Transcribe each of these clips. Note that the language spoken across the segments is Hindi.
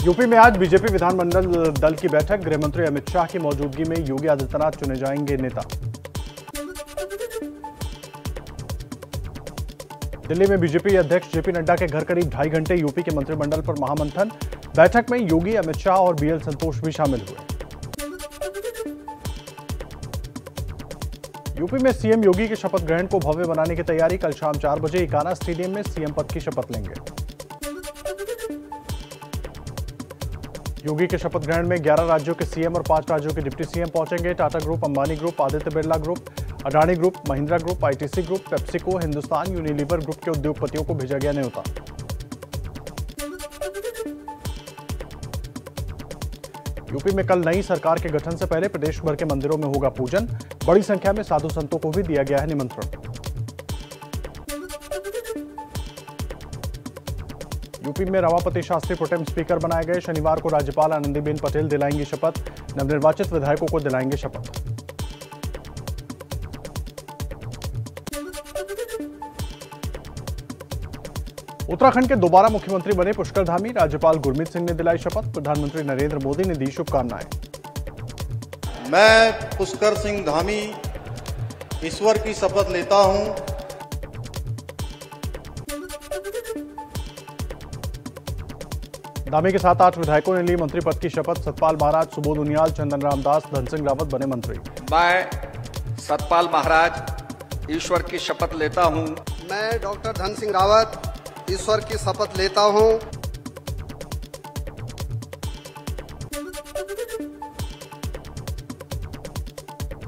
यूपी में आज बीजेपी विधानमंडल दल की बैठक। गृह मंत्री अमित शाह की मौजूदगी में योगी आदित्यनाथ चुने जाएंगे नेता। दिल्ली में बीजेपी अध्यक्ष जेपी नड्डा के घर करीब 2.5 घंटे यूपी के मंत्रिमंडल पर महामंथन। बैठक में योगी, अमित शाह और बीएल संतोष भी शामिल हुए। यूपी में सीएम योगी के शपथ ग्रहण को भव्य बनाने की तैयारी। कल शाम 4 बजे इकाना स्टेडियम में सीएम पद की शपथ लेंगे। योगी के शपथ ग्रहण में 11 राज्यों के सीएम और 5 राज्यों के डिप्टी सीएम पहुंचेंगे। Tata group, Ambani group, Aditya Birla group, Adani group, Mahindra group, ITC group, PepsiCo, Hindustan Unilever group के उद्योगपतियों को भेजा गया न्योता। यूपी में कल नई सरकार के गठन से पहले प्रदेश भर के मंदिरों में होगा पूजन। बड़ी संख्या में साधु संतों को भी दिया गया है निमंत्रण। यूपी में रमापति शास्त्री प्रोटेम स्पीकर बनाए गए। शनिवार को राज्यपाल आनंदीबेन पटेल दिलाएंगी शपथ। नवनिर्वाचित विधायकों को दिलाएंगे शपथ। उत्तराखंड के दोबारा मुख्यमंत्री बने पुष्कर धामी। राज्यपाल गुरमीत सिंह ने दिलाई शपथ। प्रधानमंत्री नरेंद्र मोदी ने दी शुभकामनाएं। मैं पुष्कर सिंह धामी ईश्वर की शपथ लेता हूं। धामी के साथ 8 विधायकों ने ली मंत्री पद की शपथ। सतपाल महाराज, सुबोध उनियाल, चंदन राम दास, धन सिंह रावत बने मंत्री। मैं सतपाल महाराज ईश्वर की शपथ लेता हूं। मैं डॉक्टर धन सिंह रावत ईश्वर की शपथ लेता हूं।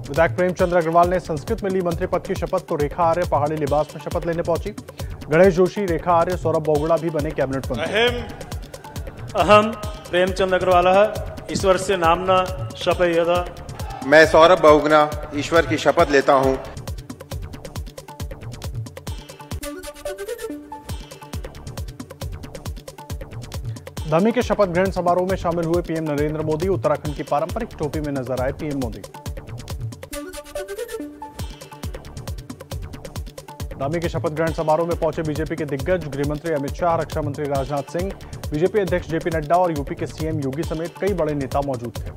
विधायक प्रेमचंद्र अग्रवाल ने संस्कृत में ली मंत्री पद की शपथ। तो रेखा आर्य पहाड़ी लिबास में शपथ लेने पहुंची। गणेश जोशी, रेखा आर्य, सौरभ बोगड़ा भी बने कैबिनेट मंत्री। अहम प्रेमचंद्र अग्रवाल ईश्वर से नामना शपथ। मैं सौरभ बहुगुणा ईश्वर की शपथ लेता हूं। धामी के शपथ ग्रहण समारोह में शामिल हुए पीएम नरेंद्र मोदी। उत्तराखंड की पारंपरिक टोपी में नजर आए पीएम मोदी। धामी के शपथ ग्रहण समारोह में पहुंचे बीजेपी के दिग्गज। गृहमंत्री अमित शाह, रक्षा मंत्री राजनाथ सिंह, बीजेपी अध्यक्ष जेपी नड्डा और यूपी के सीएम योगी समेत कई बड़े नेता मौजूद थे।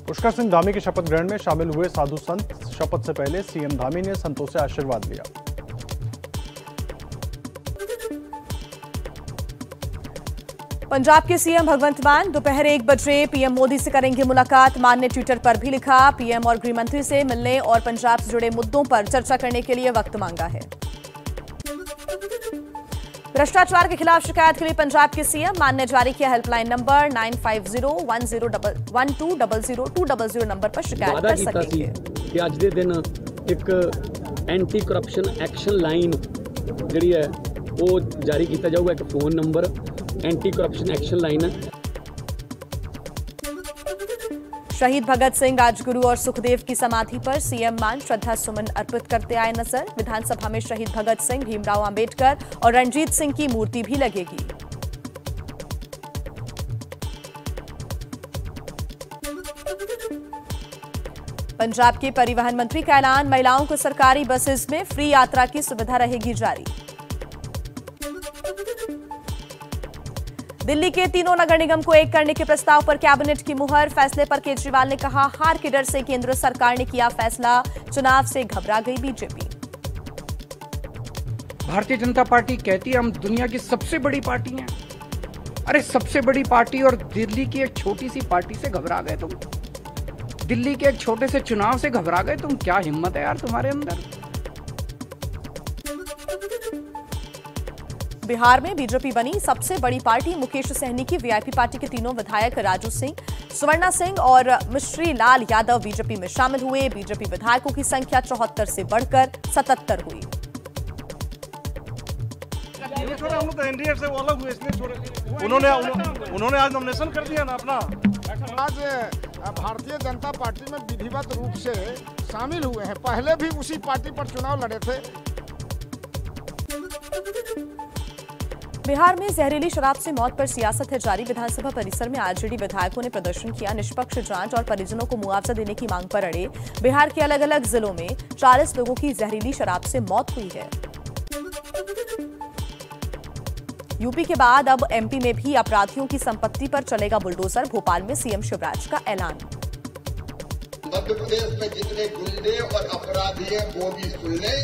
पुष्कर सिंह धामी के शपथ ग्रहण में शामिल हुए साधु संत। शपथ से पहले सीएम धामी ने संतों से आशीर्वाद लिया। पंजाब के सीएम भगवंत मान दोपहर 1 बजे पीएम मोदी से करेंगे मुलाकात। मान ने ट्विटर पर भी लिखा, पीएम और गृहमंत्री से मिलने और पंजाब से जुड़े मुद्दों पर चर्चा करने के लिए वक्त मांगा है। भ्रष्टाचार के खिलाफ शिकायत के लिए पंजाब के सीएम मान ने जारी किया हेल्पलाइन नंबर 950101200200 नंबर पर शिकायत कर सकेंगे। कि आज के दिन एक एंटी करप्शन एक्शन लाइन जी है वो जारी किया जाऊगा। एक phone number anti corruption action line है। शहीद भगत सिंह, राजगुरु और सुखदेव की समाधि पर सीएम मान श्रद्धा सुमन अर्पित करते आए नजर। विधानसभा में शहीद भगत सिंह, भीमराव अंबेडकर और रणजीत सिंह की मूर्ति भी लगेगी। पंजाब के परिवहन मंत्री का ऐलान, महिलाओं को सरकारी बसेस में फ्री यात्रा की सुविधा रहेगी जारी। दिल्ली के तीनों नगर निगम को एक करने के प्रस्ताव पर कैबिनेट की मुहर। फैसले पर केजरीवाल ने कहा, हार के डर से केंद्र सरकार ने किया फैसला। चुनाव से घबरा गई बीजेपी। भारतीय जनता पार्टी कहती है हम दुनिया की सबसे बड़ी पार्टी हैं। अरे सबसे बड़ी पार्टी और दिल्ली की एक छोटी सी पार्टी से घबरा गए तुम। दिल्ली के एक छोटे से चुनाव से घबरा गए तुम। क्या हिम्मत है यार तुम्हारे अंदर। बिहार में बीजेपी बनी सबसे बड़ी पार्टी। मुकेश सहनी की वीआईपी पार्टी के तीनों विधायक राजू सिंह, सुवर्णा सिंह और मिश्री लाल यादव बीजेपी में शामिल हुए। बीजेपी विधायकों की संख्या 74 से बढ़कर 77 हुई। उन्होंने आज नॉमिनेशन कर दिया ना अपना। आज भारतीय जनता पार्टी में विधिवत रूप से शामिल हुए हैं। पहले भी उसी पार्टी पर चुनाव लड़े थे। बिहार में जहरीली शराब से मौत पर सियासत है जारी। विधानसभा परिसर में आरजेडी विधायकों ने प्रदर्शन किया। निष्पक्ष जांच और परिजनों को मुआवजा देने की मांग पर अड़े। बिहार के अलग अलग जिलों में 40 लोगों की जहरीली शराब से मौत हुई है। यूपी के बाद अब एमपी में भी अपराधियों की संपत्ति पर चलेगा बुलडोजर। भोपाल में सीएम शिवराज का ऐलान। मध्य प्रदेश में जितने गुंडे और अपराधी हैं वो भी सुन लें,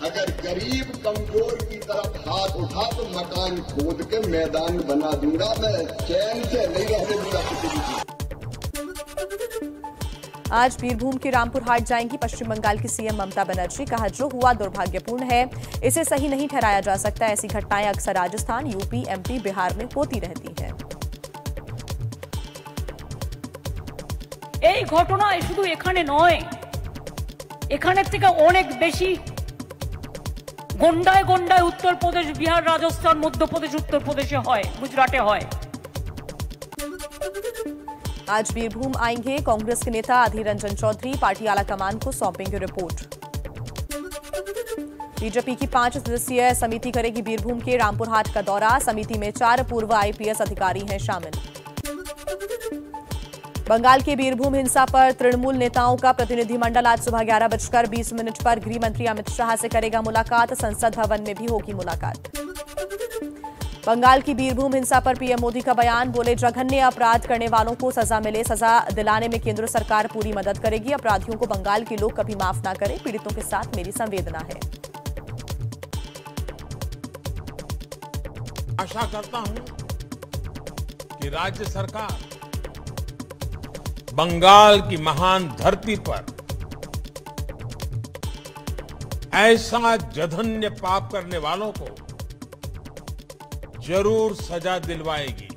अगर गरीब कमजोर की तरफ हाथ उठा तो मकान खोद के मैदान बना दूंगा। मैं चैन से नहीं रहने दूंगा किसी भी। आज बीरभूम के रामपुर हाट जाएंगी पश्चिम बंगाल की सीएम ममता बनर्जी। कहा, जो हुआ दुर्भाग्यपूर्ण है, इसे सही नहीं ठहराया जा सकता। ऐसी घटनाएं अक्सर राजस्थान, यूपी, एमपी, बिहार में होती रहती है। এই ঘটনা শুধু এখানে নয়, এখানের থেকে অনেক বেশি গন্ডায় গন্ডায় উত্তরপ্রদেশ, বিহার, রাজস্থান, মধ্যপ্রদেশ, उत्तरप्रदेश হয়, गुजराते হয়। आज बीरभूम आएंगे कांग्रेस के नेता अधीर रंजन चौधरी। पार्टी आलाकमान को सौंपेंगे रिपोर्ट। बीजेपी की 5 सदस्यीय समिति करेगी बीरभूम के रामपुर हाट का दौरा। समिति में 4 पूर्व आईपीएस अधिकारी हैं शामिल। बंगाल के बीरभूम हिंसा पर तृणमूल नेताओं का प्रतिनिधिमंडल आज सुबह 11:20 पर गृह मंत्री अमित शाह से करेगा मुलाकात। संसद भवन में भी होगी मुलाकात। बंगाल की बीरभूम हिंसा पर पीएम मोदी का बयान। बोले, जघन्य अपराध करने वालों को सजा मिले। सजा दिलाने में केंद्र सरकार पूरी मदद करेगी। अपराधियों को बंगाल के लोग कभी माफ ना करें। पीड़ितों के साथ मेरी संवेदना है। आशा करता हूं कि राज्य सरकार बंगाल की महान धरती पर ऐसा जघन्य पाप करने वालों को जरूर सजा दिलवाएगी।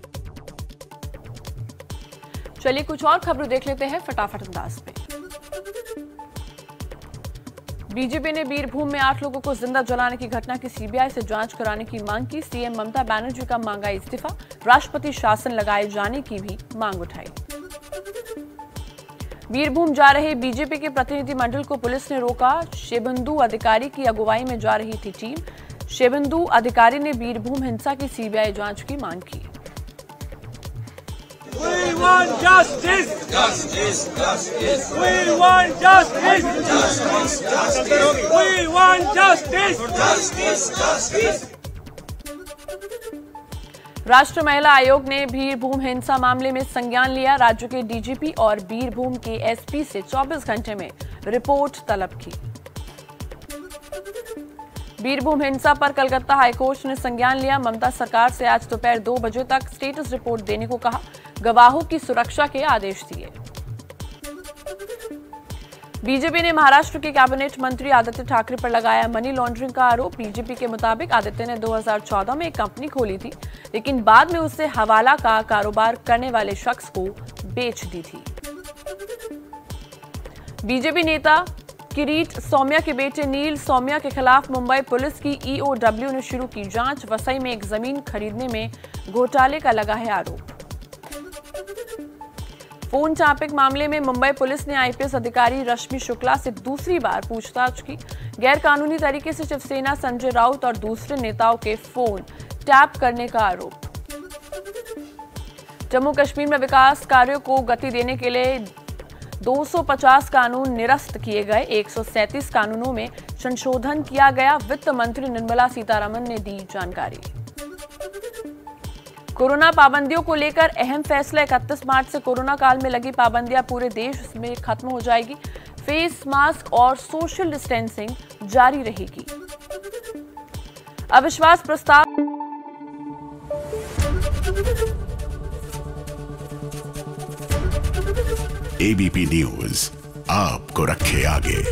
चलिए कुछ और खबरें देख लेते हैं फटाफट अंदाज में। बीजेपी ने बीरभूम में 8 लोगों को जिंदा जलाने की घटना की सीबीआई से जांच कराने की मांग की। सीएम ममता बनर्जी का मांगा इस्तीफा। राष्ट्रपति शासन लगाए जाने की भी मांग उठाई। बीरभूम जा रहे बीजेपी के प्रतिनिधिमंडल को पुलिस ने रोका। शेबंदु अधिकारी की अगुवाई में जा रही थी टीम। शेबंदु अधिकारी ने बीरभूम हिंसा की सीबीआई जांच की मांग की। We want justice. Justice. Justice. We want justice. Justice. Justice. We want justice. Justice. Justice. राष्ट्रीय महिला आयोग ने बीरभूम हिंसा मामले में संज्ञान लिया। राज्य के डीजीपी और बीरभूम के एसपी से 24 घंटे में रिपोर्ट तलब की। बीरभूम हिंसा पर कलकत्ता हाईकोर्ट ने संज्ञान लिया। ममता सरकार से आज दोपहर 2 बजे तक स्टेटस रिपोर्ट देने को कहा। गवाहों की सुरक्षा के आदेश दिए। बीजेपी ने महाराष्ट्र के कैबिनेट मंत्री आदित्य ठाकरे पर लगाया मनी लॉन्ड्रिंग का आरोप। बीजेपी के मुताबिक आदित्य ने 2014 में एक कंपनी खोली थी, लेकिन बाद में उसे हवाला का कारोबार करने वाले शख्स को बेच दी थी। बीजेपी नेता किरीट सौम्या के बेटे नील सौम्या के खिलाफ मुंबई पुलिस की ईओडब्ल्यू ने शुरू की जांच। वसई में एक जमीन खरीदने में घोटाले का लगा है आरोप। फोन टैपिंग मामले में मुंबई पुलिस ने आईपीएस अधिकारी रश्मि शुक्ला से दूसरी बार पूछताछ की। गैर कानूनी तरीके से शिवसेना संजय राउत और दूसरे नेताओं के फोन टैप करने का आरोप। जम्मू कश्मीर में विकास कार्यों को गति देने के लिए 250 कानून निरस्त किए गए। 137 कानूनों में संशोधन किया गया। वित्त मंत्री निर्मला सीतारमण ने दी जानकारी। कोरोना पाबंदियों को लेकर अहम फैसला। 31 मार्च से कोरोना काल में लगी पाबंदियां पूरे देश में खत्म हो जाएगी। फेस मास्क और सोशल डिस्टेंसिंग जारी रहेगी। अविश्वास प्रस्ताव एबीपी न्यूज आपको रखे आगे।